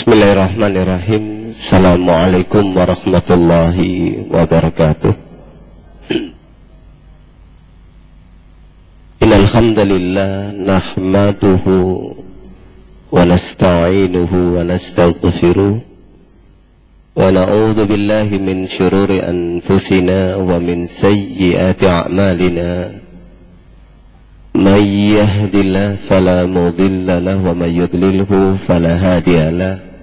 Bismillahirrahmanirrahim. Assalamualaikum warahmatullahi wabarakatuh. Innal hamdalillah nahmaduhu wa nasta'inuhu wa nastaghfiruh wa na'udzu billahi min shururi anfusina wa min sayyiati a'malina. May yahdihillahu fala mudilla lahu wa may yudlilhu fala hadiya lahu.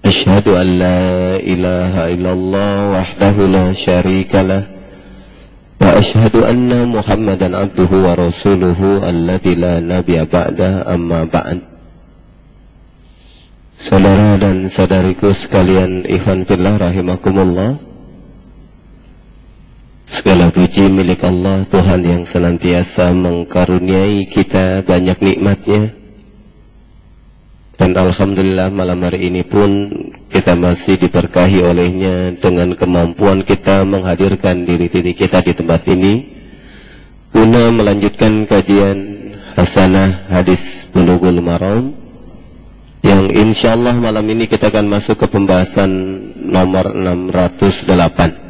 Asyhadu an la ilaha illallah wahdahu la syarika lahu wa asyhadu anna Muhammadan abduhu wa rasuluhu alladzi la nabiyya ba'da, amma ba'd. Saudara dan saudariku sekalian, ikhwan fillah rahimakumullah. Segala puji milik Allah, Tuhan yang senantiasa mengkaruniai kita banyak nikmatnya. Dan alhamdulillah malam hari ini pun kita masih diberkahi olehnya dengan kemampuan kita menghadirkan diri kita di tempat ini guna melanjutkan kajian hasanah hadis Bulughul Maram, yang insyaallah malam ini kita akan masuk ke pembahasan nomor 608.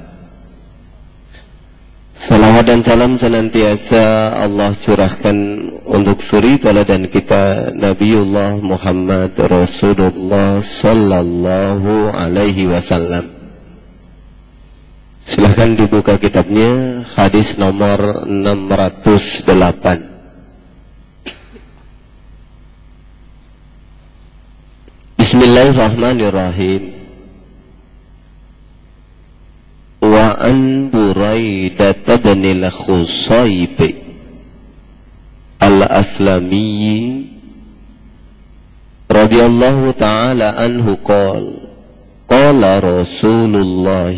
Salawat dan salam senantiasa Allah curahkan untuk suri teladan kita Nabiullah Muhammad Rasulullah Sallallahu Alaihi Wasallam. Silahkan dibuka kitabnya, hadis nomor 608. Bismillahirrahmanirrahim. Wa an Buraidah bin al-Khusayb al-Aslami radhiyallahu ta'ala anhu qala Rasulullah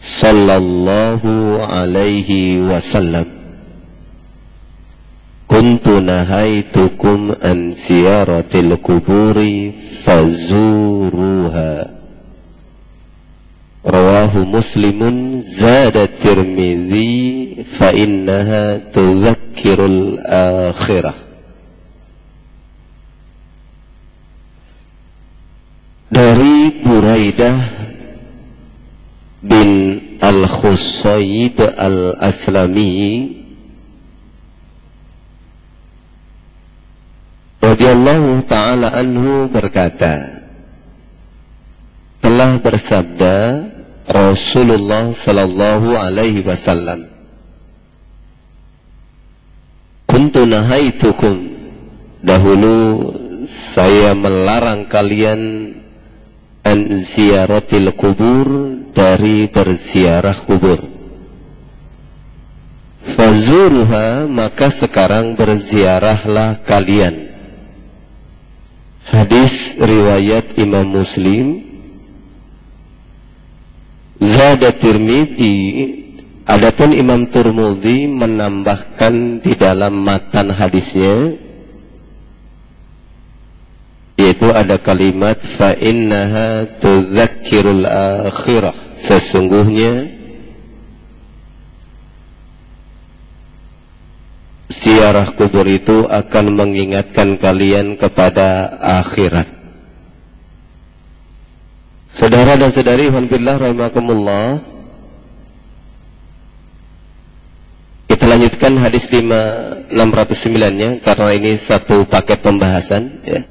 sallallahu alaihi wasallam, kuntu nahaitukum an ziyaratil kuburi fazuruha. Rawahu Muslimun, zada Tirmidzi fa innaha tudzakkirul akhirah. Dari Buraidah bin al-Khusayb al-Aslami radhiyallahu ta'ala anhu berkata, telah bersabda Rasulullah sallallahu alaihi wasallam, kuntu nahaitukum, dahulu saya melarang kalian an ziyaratil kubur, dari berziarah kubur. Fazuruha, maka sekarang berziarahlah kalian. Hadis riwayat Imam Muslim. Zada Tirmidzi, adapun Imam Tirmidzi menambahkan di dalam matan hadisnya, yaitu ada kalimat fa innaha tudzakkirul akhirah, sesungguhnya ziarah kubur itu akan mengingatkan kalian kepada akhirat. Saudara dan saudari alhamdulillah rahimakumullah, kita lanjutkan hadis 609-nya karena ini satu paket pembahasan ya.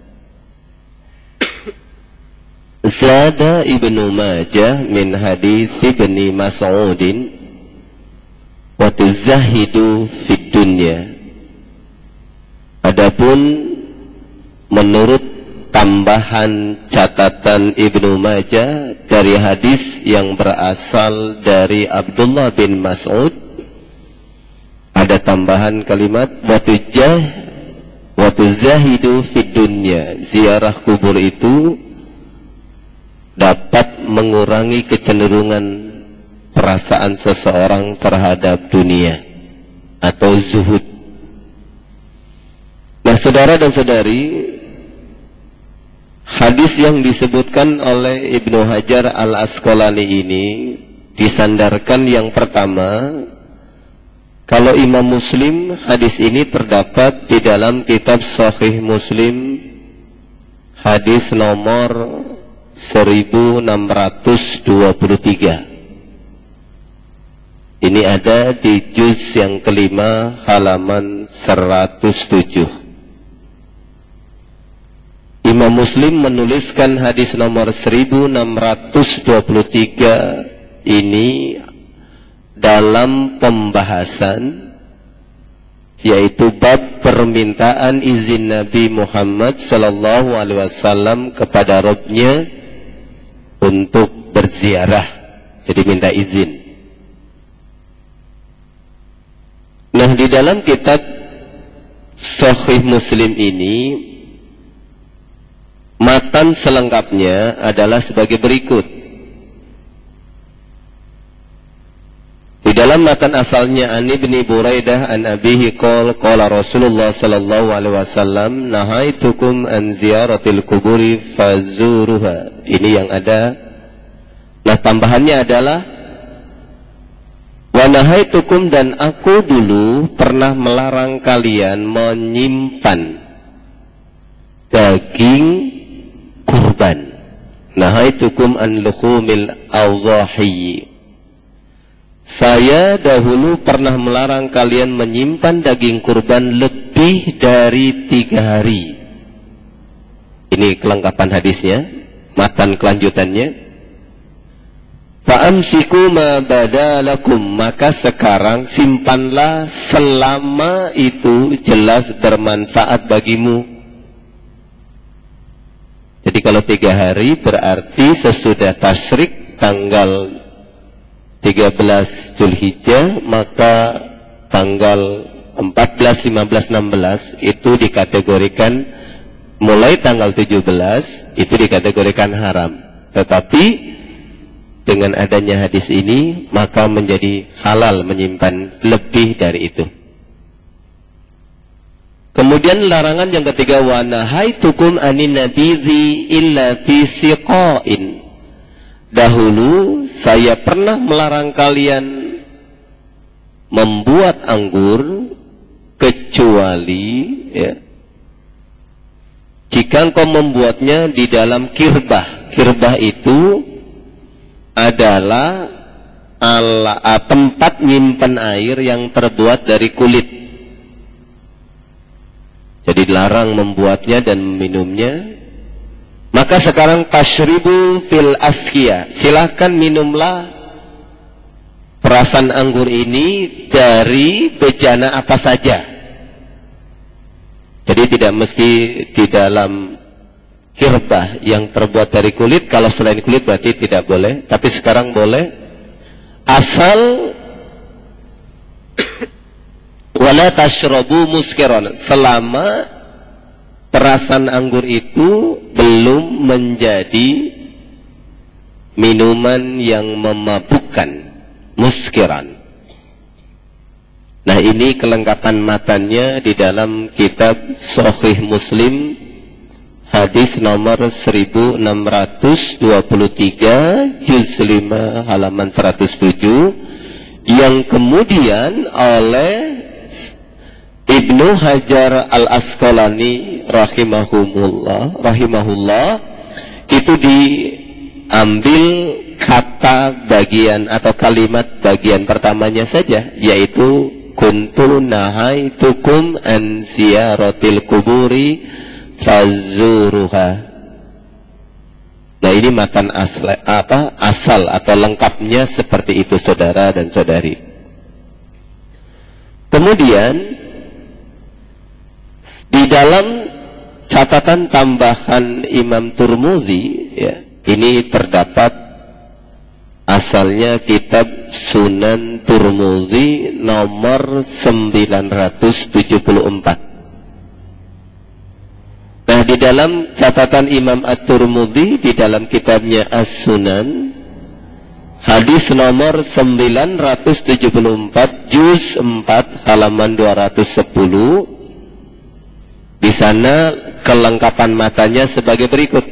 Zada Ibnu Majah min hadis Ibni Mas'udin wa tuzahidu fid dunya. Adapun menurut tambahan catatan Ibnu Majah dari hadis yang berasal dari Abdullah bin Mas'ud, ada tambahan kalimat wa tuzahidu fid dunya. Ziarah kubur itu dapat mengurangi kecenderungan perasaan seseorang terhadap dunia atau zuhud. Nah, saudara dan saudari, hadis yang disebutkan oleh Ibnu Hajar al-Asqalani ini disandarkan yang pertama, kalau Imam Muslim, hadis ini terdapat di dalam kitab Sahih Muslim, hadis nomor 1623. Ini ada di juz yang kelima halaman 107. Imam Muslim menuliskan hadis nomor 1623 ini dalam pembahasan, yaitu bab permintaan izin Nabi Muhammad sallallahu alaihi wasallam kepada Rabb-Nya untuk berziarah. Jadi minta izin. Nah, di dalam kitab Sahih Muslim ini matan selengkapnya adalah sebagai berikut. Di dalam matan asalnya, an Ibni Buraidah an abihi qala Rasulullah sallallahu alaihi wasallam, nahaitukum an ziyaratil kuburi fazuruha. Ini yang ada. Nah, tambahannya adalah wa nahaitukum, dan aku dulu pernah melarang kalian menyimpan daging kurban. Nahaitukum an luhumil awzahi. Saya dahulu pernah melarang kalian menyimpan daging kurban lebih dari 3 hari. Ini kelengkapan hadisnya, matan kelanjutannya. Fa'amsiku ma badalakum, maka sekarang simpanlah selama itu jelas bermanfaat bagimu. Jadi kalau 3 hari berarti sesudah tasyrik tanggal 13 Zulhijjah, maka tanggal 14, 15, 16 itu dikategorikan, mulai tanggal 17 itu dikategorikan haram. Tetapi dengan adanya hadis ini, maka menjadi halal menyimpan lebih dari itu. Kemudian larangan yang ketiga, wa nahaitukum anin nabizi illa fi siqain. Dahulu saya pernah melarang kalian membuat anggur kecuali jika engkau membuatnya di dalam kirbah. Kirbah itu adalah tempat nyimpen air yang terbuat dari kulit. Jadi dilarang membuatnya dan meminumnya. Maka sekarang tashribu fil askia, silahkan minumlah perasan anggur ini dari bejana apa saja. Jadi tidak mesti di dalam kirbah yang terbuat dari kulit. Kalau selain kulit berarti tidak boleh, tapi sekarang boleh, asal wala tashrabu muskiran, selama perasan anggur itu belum menjadi minuman yang memabukkan, muskiran. Nah, ini kelengkapan matannya di dalam kitab Sahih Muslim, hadis nomor 1623, juz 5 halaman 107, yang kemudian oleh Ibnu Hajar Al-Asqalani rahimahullah itu diambil kata bagian atau kalimat bagian pertamanya saja, yaitu kuntu nahaitukum an ziyaratil kuburi fazuruha. Nah, ini matan asal atau lengkapnya seperti itu, saudara dan saudari. Kemudian di dalam catatan tambahan Imam Turmuzi, ini terdapat asalnya kitab Sunan Turmuzi nomor 974. Nah, di dalam catatan Imam At-Turmuzi di dalam kitabnya As-Sunan, hadis nomor 974, juz 4 halaman 210. Di sana kelengkapan matanya sebagai berikut.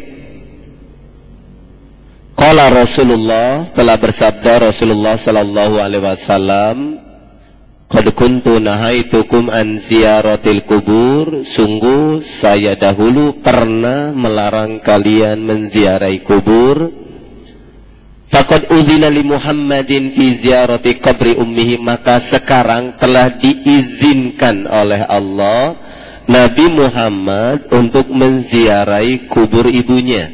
Qala Rasulullah, telah bersabda Rasulullah sallallahu alaihi wasallam, qad kuntu nahaitukum an ziyaratil kubur, sungguh saya dahulu pernah melarang kalian menziarahi kubur. Faqad udzina li Muhammadin fi ziyarati qabri ummihi, maka sekarang telah diizinkan oleh Allah Nabi Muhammad untuk menziarahi kubur ibunya.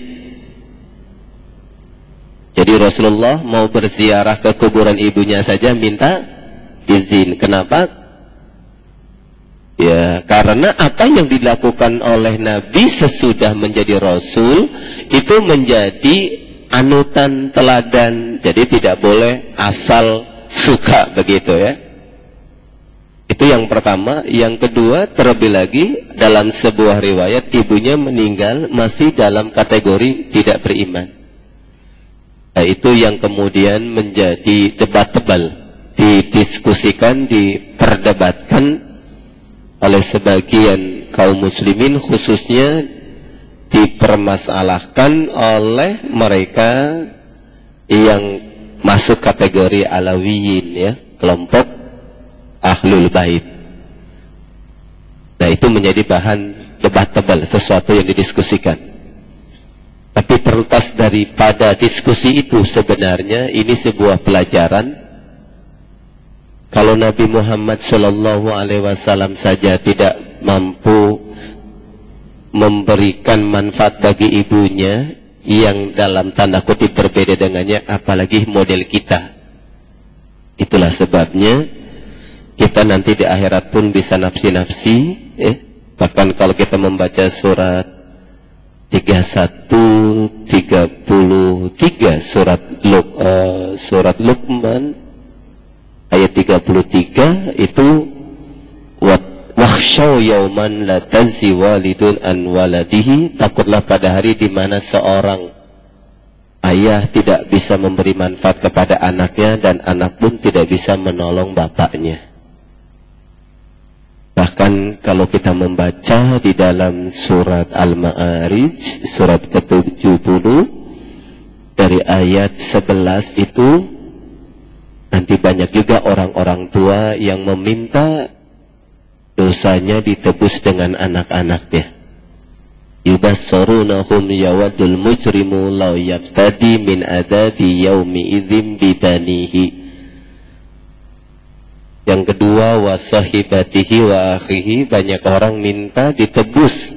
Jadi Rasulullah mau berziarah ke kuburan ibunya saja minta izin. Kenapa? Ya, karena apa yang dilakukan oleh Nabi sesudah menjadi Rasul itu menjadi anutan, teladan. Jadi tidak boleh asal suka begitu ya. Itu yang pertama. Yang kedua, terlebih lagi dalam sebuah riwayat ibunya meninggal masih dalam kategori tidak beriman. Nah, itu yang kemudian menjadi debat tebal, didiskusikan, diperdebatkan oleh sebagian kaum muslimin, khususnya dipermasalahkan oleh mereka yang masuk kategori Alawiyin ya, kelompok Ahlul Bait. Nah, itu menjadi bahan debat tebal, sesuatu yang didiskusikan. Tapi terlepas daripada diskusi itu, sebenarnya ini sebuah pelajaran. Kalau Nabi Muhammad SAW saja tidak mampu memberikan manfaat bagi ibunya yang dalam tanda kutip berbeda dengannya, apalagi model kita. Itulah sebabnya kita nanti di akhirat pun bisa nafsi-nafsi bahkan kalau kita membaca surat 31, 33 surat Luqman ayat 33 itu wakhshaw yauman la tajzi walidun an waladihi, takutlah pada hari di mana seorang ayah tidak bisa memberi manfaat kepada anaknya dan anak pun tidak bisa menolong bapaknya. Bahkan kalau kita membaca di dalam surat Al-Ma'arij surat ke-70 dari ayat 11 itu nanti banyak juga orang-orang tua yang meminta dosanya ditebus dengan anak-anaknya. Yubassarunahum yawadul mujrimu law yabtadi min adabi yaumi idzin bidanihi. Yang kedua, wasahibatihi wa akhihi, banyak orang minta ditebus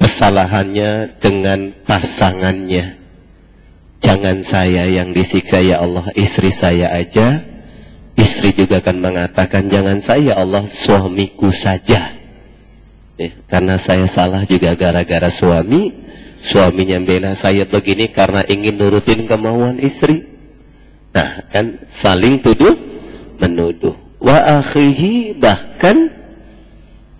kesalahannya dengan pasangannya. Jangan saya yang disiksa ya Allah, istri saya aja. Istri juga akan mengatakan jangan saya Allah, suamiku saja. Karena saya salah juga gara-gara suami. Suaminya bela saya begini karena ingin nurutin kemauan istri. Nah, kan saling tuduh menuduh. Wa akhihi, bahkan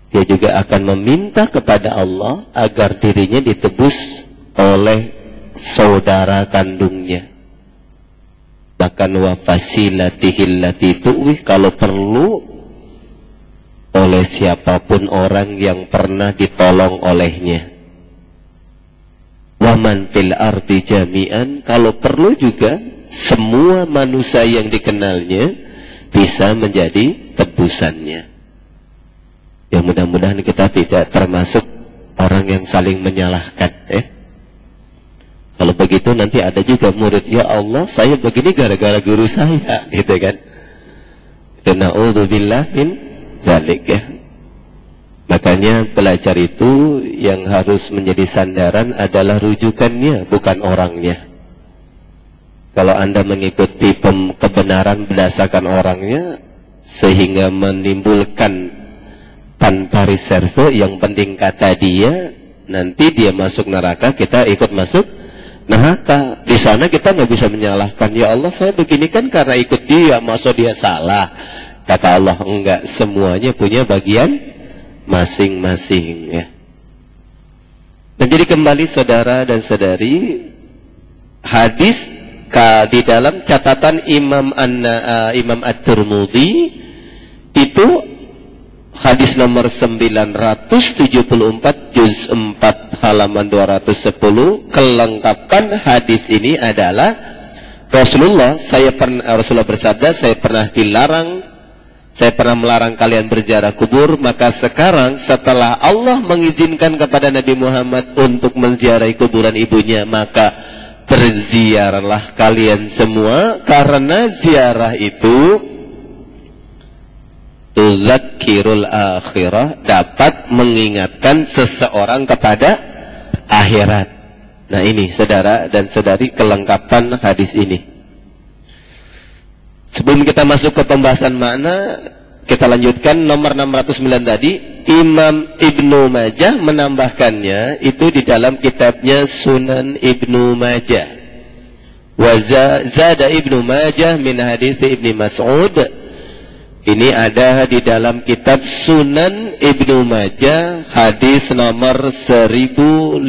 dia juga akan meminta kepada Allah agar dirinya ditebus oleh saudara kandungnya. Bahkan wa fasilatihi allati tu'wih, kalau perlu oleh siapapun orang yang pernah ditolong olehnya. Wa man fil ardi jami'an, kalau perlu juga semua manusia yang dikenalnya bisa menjadi tebusannya. Ya, mudah-mudahan kita tidak termasuk orang yang saling menyalahkan. Kalau begitu nanti ada juga murid, ya Allah saya begini gara-gara guru saya, gitu kan. Na'udzubillah min dzalik ya. Makanya belajar itu yang harus menjadi sandaran adalah rujukannya, bukan orangnya. Kalau Anda mengikuti kebenaran berdasarkan orangnya, sehingga menimbulkan tanpa reserve, yang penting kata dia, nanti dia masuk neraka, kita ikut masuk neraka. Di sana kita nggak bisa menyalahkan, ya Allah saya begini kan karena ikut dia, masa dia salah. Kata Allah, enggak, semuanya punya bagian masing-masing ya. Dan jadi kembali saudara dan saudari, hadis di dalam catatan Imam At-Tirmidzi itu hadis nomor 974 juz 4 halaman 210. Kelengkapan hadis ini adalah Rasulullah bersabda, saya pernah dilarang saya pernah melarang kalian berziarah kubur, maka sekarang setelah Allah mengizinkan kepada Nabi Muhammad untuk menziarahi kuburan ibunya, maka berziarahlah kalian semua, karena ziarah itu tuzakkirul akhirah, dapat mengingatkan seseorang kepada akhirat. Nah ini saudara dan saudari kelengkapan hadis ini. Sebelum kita masuk ke pembahasan makna, kita lanjutkan nomor 609 tadi. Imam Ibnu Majah menambahkannya itu di dalam kitabnya Sunan Ibnu Majah. Wa zada Ibnu Majah min hadits Ibnu Mas'ud. Ini ada di dalam kitab Sunan Ibnu Majah, hadis nomor 1560.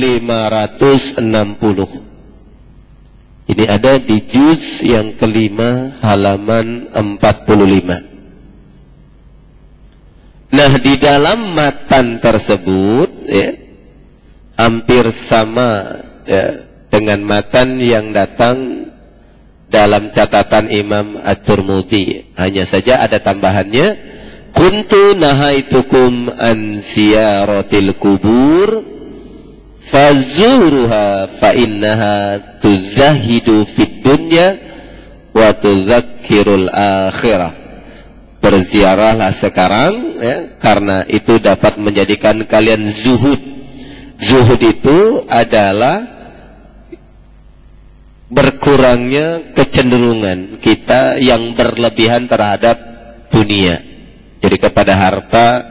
Ini ada di juz yang kelima, halaman 45. Nah, di dalam matan tersebut ya, hampir sama ya, dengan matan yang datang dalam catatan Imam At-Tirmidzi. Hanya saja ada tambahannya, kuntu nahaitukum an ziyaratil kubur fazuruha fa innaha tuzahidu fid dunya wa tuzakkirul akhirah. Berziarahlah sekarang ya, karena itu dapat menjadikan kalian zuhud. Zuhud itu adalah berkurangnya kecenderungan kita yang berlebihan terhadap dunia. Jadi kepada harta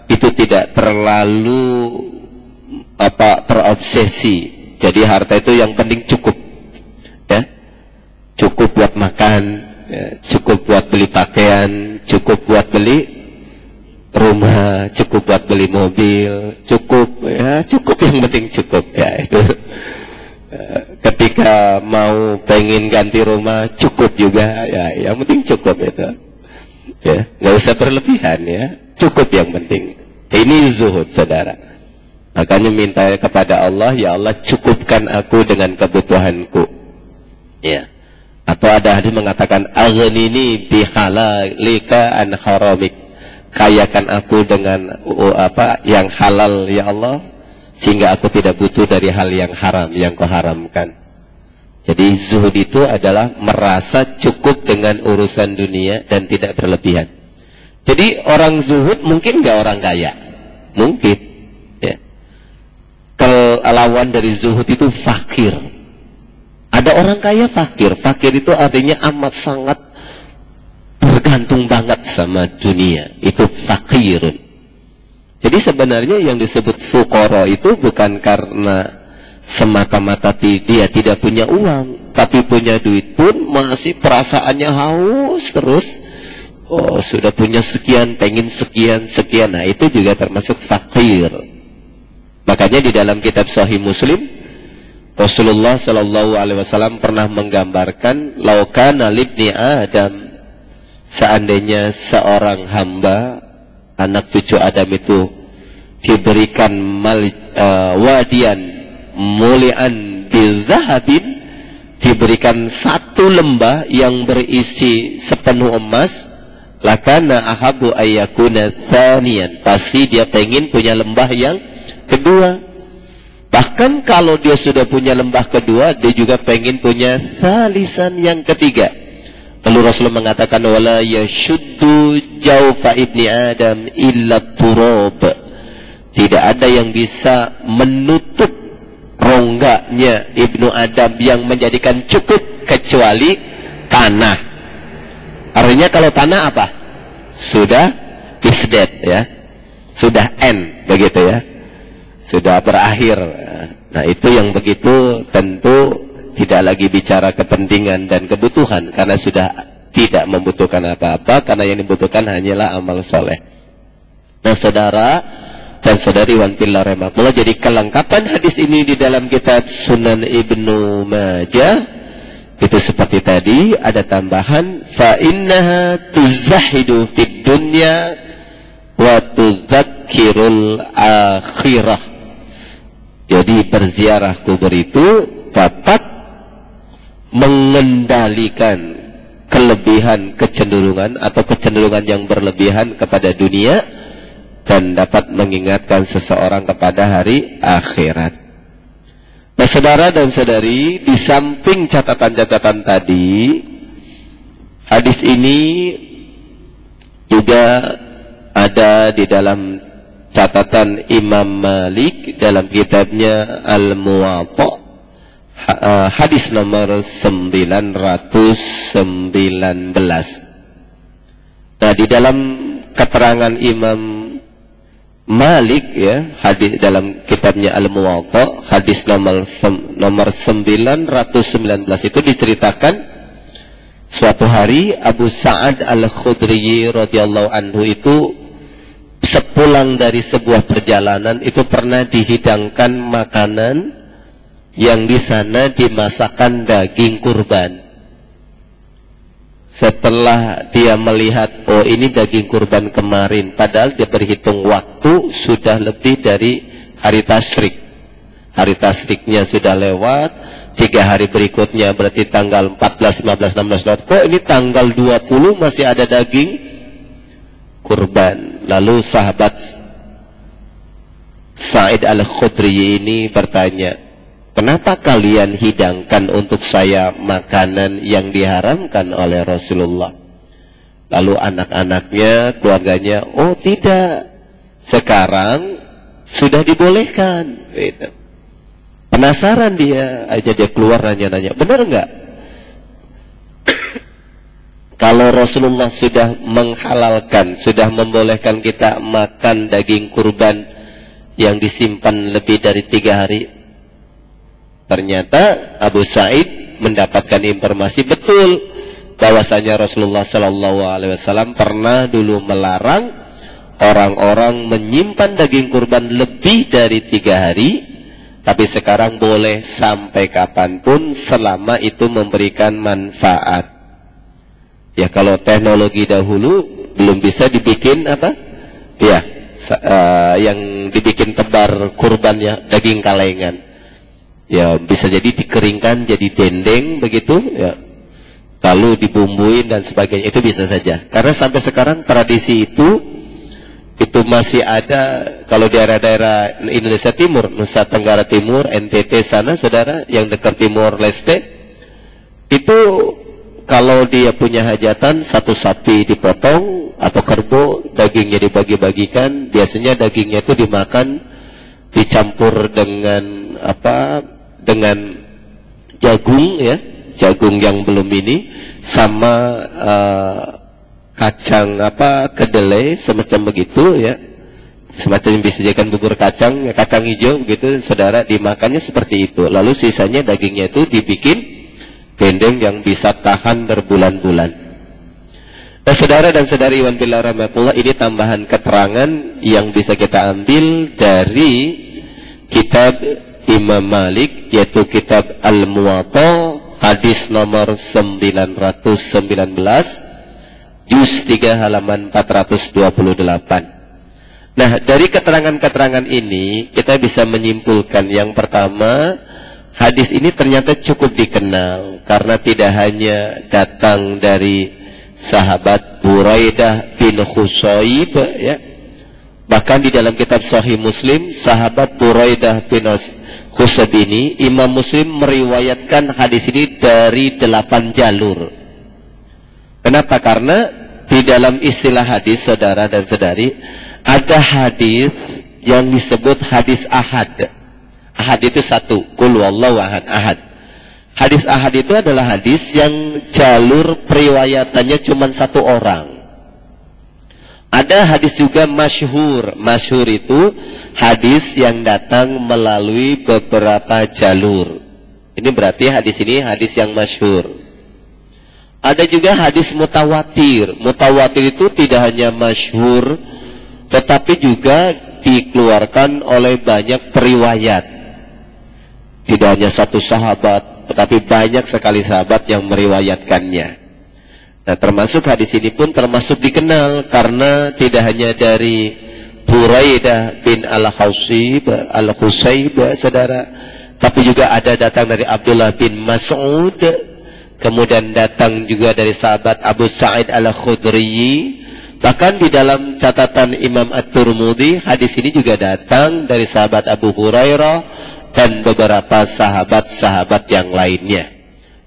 itu tidak terlalu terobsesi. Jadi harta itu yang penting cukup ya, cukup buat makan ya, cukup buat beli pakaian, cukup buat beli rumah, cukup buat beli mobil, cukup ya, cukup yang penting cukup ya itu. Ketika mau pengen ganti rumah cukup juga ya, yang penting cukup itu ya, nggak usah berlebihan ya, cukup yang penting. Ini zuhud saudara. Makanya minta kepada Allah, ya Allah cukupkan aku dengan kebutuhanku. Ya. Atau ada hadis mengatakan, aghnini bihalalika an haramik. Kayakan aku dengan yang halal ya Allah, sehingga aku tidak butuh dari hal yang haram yang kau haramkan. Jadi zuhud itu adalah merasa cukup dengan urusan dunia dan tidak berlebihan. Jadi orang zuhud mungkin nggak orang kaya, mungkin. Lawan dari zuhud itu fakir. Ada orang kaya fakir. Fakir itu artinya amat sangat bergantung banget sama dunia. Itu fakirun. Jadi sebenarnya yang disebut fuqara itu bukan karena semata-mata dia tidak punya uang, tapi punya duit pun masih perasaannya haus terus. Oh, sudah punya sekian, pengen sekian. Nah, itu juga termasuk fakir. Makanya di dalam kitab Sahih Muslim, Rasulullah Shallallahu Alaihi Wasallam pernah menggambarkan, laukana libni Adam, seandainya seorang hamba, anak cucu Adam itu diberikan wadian mulian bizahabin, diberikan satu lembah yang berisi sepenuh emas, lakana ahabu ayyakuna tsaniyan, pasti dia pengen punya lembah yang kedua. Bahkan kalau dia sudah punya lembah kedua, dia juga pengen punya salisan yang ketiga. Lalu Rasulullah mengatakan, wala yashuddu jawfa ibni Adam illa turab. Tidak ada yang bisa menutup rongganya Ibnu Adam yang menjadikan cukup kecuali tanah. Artinya kalau tanah apa? Sudah is dead ya. Sudah end begitu ya. Sudah berakhir. Nah itu yang begitu tentu tidak lagi bicara kepentingan dan kebutuhan, karena sudah tidak membutuhkan apa-apa, karena yang dibutuhkan hanyalah amal soleh. Nah saudara dan saudari wantillah rahmatullah, jadi kelengkapan hadis ini di dalam kitab Sunan Ibnu Majah itu seperti tadi, ada tambahan fa innaha tuzahidu fid dunya wa tuzakkirul akhirah. Jadi berziarah kubur itu dapat mengendalikan kelebihan kecenderungan atau kecenderungan yang berlebihan kepada dunia dan dapat mengingatkan seseorang kepada hari akhirat. Nah, saudara dan saudari, di samping catatan-catatan tadi, hadis ini juga ada di dalam catatan Imam Malik dalam kitabnya Al-Muwatta, hadis nomor 919. Nah, di dalam keterangan Imam Malik ya, hadis dalam kitabnya Al-Muwatta, hadis nomor 919 itu diceritakan suatu hari Abu Sa'ad Al-Khudri radhiyallahu anhu itu sepulang dari sebuah perjalanan itu pernah dihidangkan makanan yang di sana dimasakkan daging kurban. Setelah dia melihat, oh ini daging kurban kemarin, padahal dia berhitung waktu sudah lebih dari hari tasyrik. Hari tasyriknya sudah lewat, 3 hari berikutnya berarti tanggal 14, 15, 16 lewat. Kok ini tanggal 20 masih ada daging kurban? Lalu sahabat Sa'id Al-Khudri ini bertanya, kenapa kalian hidangkan untuk saya makanan yang diharamkan oleh Rasulullah? Lalu anak-anaknya, keluarganya, oh tidak, sekarang sudah dibolehkan. Gitu. Penasaran dia, aja dia keluar nanya-nanya, benar enggak? Kalau Rasulullah sudah menghalalkan, sudah membolehkan kita makan daging kurban yang disimpan lebih dari 3 hari, ternyata Abu Sa'id mendapatkan informasi betul bahwasanya Rasulullah SAW pernah dulu melarang orang-orang menyimpan daging kurban lebih dari 3 hari, tapi sekarang boleh sampai kapanpun selama itu memberikan manfaat. Ya, kalau teknologi dahulu belum bisa dibikin apa? Ya, yang dibikin tebar kurbannya daging kalengan. Ya, bisa jadi dikeringkan jadi dendeng begitu ya, lalu dibumbuin dan sebagainya, itu bisa saja. Karena sampai sekarang tradisi itu masih ada. Kalau daerah-daerah Indonesia Timur, Nusa Tenggara Timur, NTT sana, saudara, yang dekat Timur Leste, itu kalau dia punya hajatan, satu sapi dipotong atau kerbau, dagingnya dibagi-bagikan. Biasanya dagingnya itu dimakan dicampur dengan apa? Dengan jagung ya, jagung yang belum ini, sama kacang apa? Kedelai semacam begitu ya. Semacam bisa dijadikan bubur kacang, kacang hijau begitu, saudara, dimakannya seperti itu. Lalu sisanya dagingnya itu dibikin dendeng yang bisa tahan berbulan-bulan. Nah, saudara dan saudari iwan billah rahmatullah, ini tambahan keterangan yang bisa kita ambil dari kitab Imam Malik, yaitu kitab Al-Muwatta, hadis nomor 919, juz 3 halaman 428. Nah, dari keterangan-keterangan ini kita bisa menyimpulkan, yang pertama, hadis ini ternyata cukup dikenal karena tidak hanya datang dari sahabat Buraidah bin Husayb ya. Bahkan di dalam kitab Sahih Muslim, sahabat Buraidah bin Husayb ini, Imam Muslim meriwayatkan hadis ini dari 8 jalur. Kenapa? Karena di dalam istilah hadis, saudara dan saudari, ada hadis yang disebut hadis ahad. Ahad itu satu, qul wallahu ahad, ahad. Hadis ahad itu adalah hadis yang jalur periwayatannya cuma 1 orang. Ada hadis juga masyhur. Masyhur itu hadis yang datang melalui beberapa jalur. Ini berarti hadis ini hadis yang masyhur. Ada juga hadis mutawatir. Mutawatir itu tidak hanya masyhur, tetapi juga dikeluarkan oleh banyak periwayat. Tidak hanya satu sahabat, tetapi banyak sekali sahabat yang meriwayatkannya. Nah, termasuk hadis ini pun termasuk dikenal karena tidak hanya dari Buraidah bin Al-Husayb, saudara, tapi juga ada datang dari Abdullah bin Mas'ud, kemudian datang juga dari sahabat Abu Sa'id Al-Khudri. Bahkan di dalam catatan Imam At-Tirmidzi, hadis ini juga datang dari sahabat Abu Hurairah dan beberapa sahabat-sahabat yang lainnya.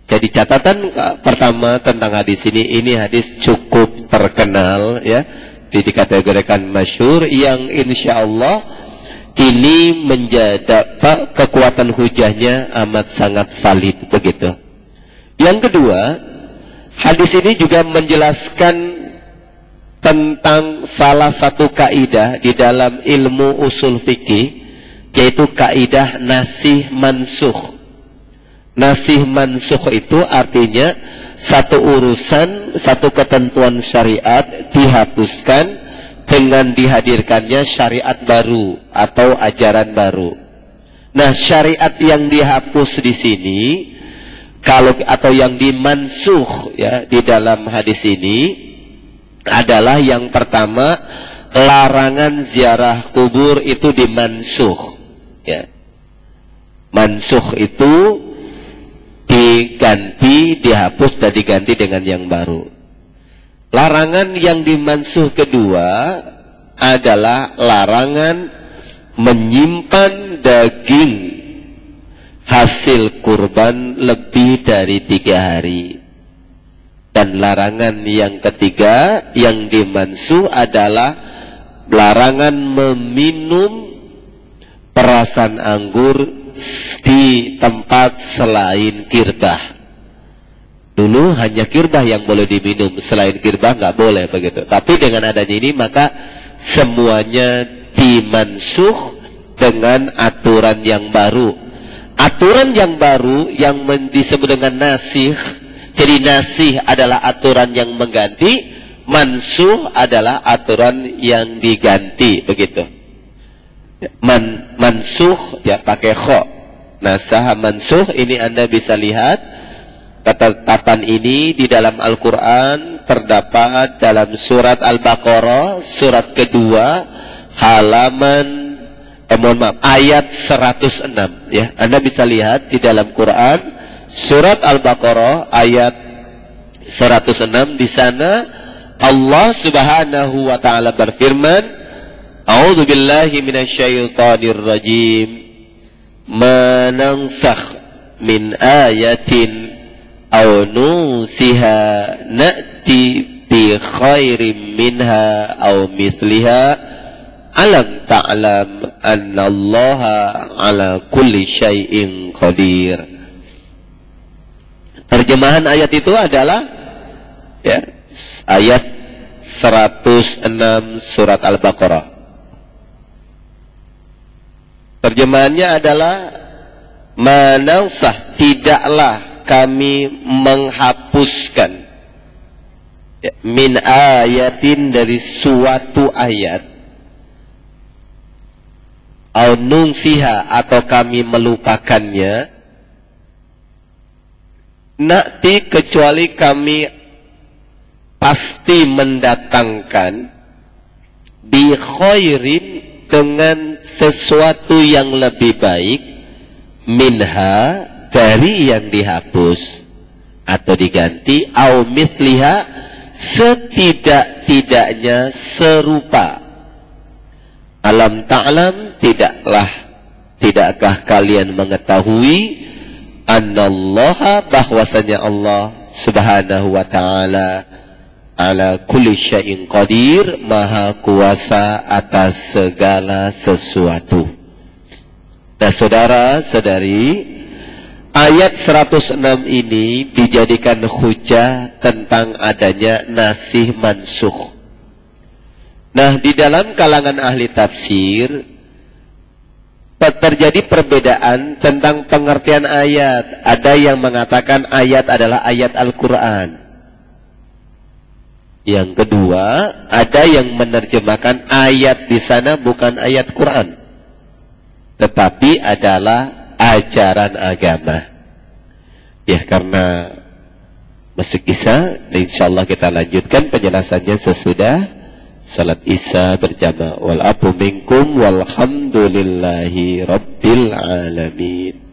Jadi catatan pertama tentang hadis ini hadis cukup terkenal ya, dikategorikan masyhur, yang insya Allah ini menjadi kekuatan hujahnya amat sangat valid begitu. Yang kedua, hadis ini juga menjelaskan tentang salah satu kaidah di dalam ilmu usul fikih, yaitu kaidah nasih mansukh. Nasih mansukh itu artinya satu urusan, satu ketentuan syariat dihapuskan dengan dihadirkannya syariat baru atau ajaran baru. Nah, syariat yang dihapus di sini atau yang dimansukh ya di dalam hadis ini adalah yang pertama, larangan ziarah kubur itu dimansukh ya. Mansukh itu diganti, dihapus dan diganti dengan yang baru. Larangan yang dimansukh kedua adalah larangan menyimpan daging hasil kurban lebih dari 3 hari. Dan larangan yang ketiga yang dimansuh adalah larangan meminum perasan anggur di tempat selain kirbah. Dulu hanya kirbah yang boleh diminum, selain kirbah nggak boleh begitu. Tapi dengan adanya ini maka semuanya dimansuh dengan aturan yang baru. Aturan yang baru yang disebut dengan nasih. Jadi nasih adalah aturan yang mengganti, mansuh adalah aturan yang diganti begitu. Mansuh ya pakai kho. Nasaha mansuh, ini Anda bisa lihat ketetapan ini di dalam Al-Quran terdapat dalam surat Al-Baqarah, surat kedua, halaman ayat 106 ya. Anda bisa lihat di dalam Quran surat Al-Baqarah ayat 106. Di sana Allah Subhanahu wa taala berfirman, A'udzu billahi minasyaitonir rajim. Ma nansakh min ayatin aw nusiha na'ti bi khairin minha aw misliha alam ta'lam anna Allaha ala kulli syai'in qadir. Terjemahan ayat itu adalah ya, ayat 106 surat Al-Baqarah. Terjemahannya adalah manansah, tidaklah kami menghapuskan ya, min ayatin, dari suatu ayat, au nunsiha, atau kami melupakannya, nakti, kecuali kami pasti mendatangkan bi khairin, dengan sesuatu yang lebih baik, minha, dari yang dihapus atau diganti, au misliha, setidak-tidaknya serupa. Alam ta'lam, tidakkah kalian mengetahui, annallaha, bahwasanya Allah Subhanahu wa ta'ala ala kulli syai'in qadir, maha kuasa atas segala sesuatu. Nah, saudara-saudari, ayat 106 ini dijadikan hujah tentang adanya nasih mansukh. Nah, di dalam kalangan ahli tafsir terjadi perbedaan tentang pengertian ayat. Ada yang mengatakan ayat adalah ayat Al-Quran. Yang kedua, ada yang menerjemahkan ayat di sana bukan ayat Quran, tetapi adalah ajaran agama. Ya, karena masuk Isya, insyaallah kita lanjutkan penjelasannya sesudah salat Isya berjamaah. Wal afu minkum walhamdulillahi rabbil alamin.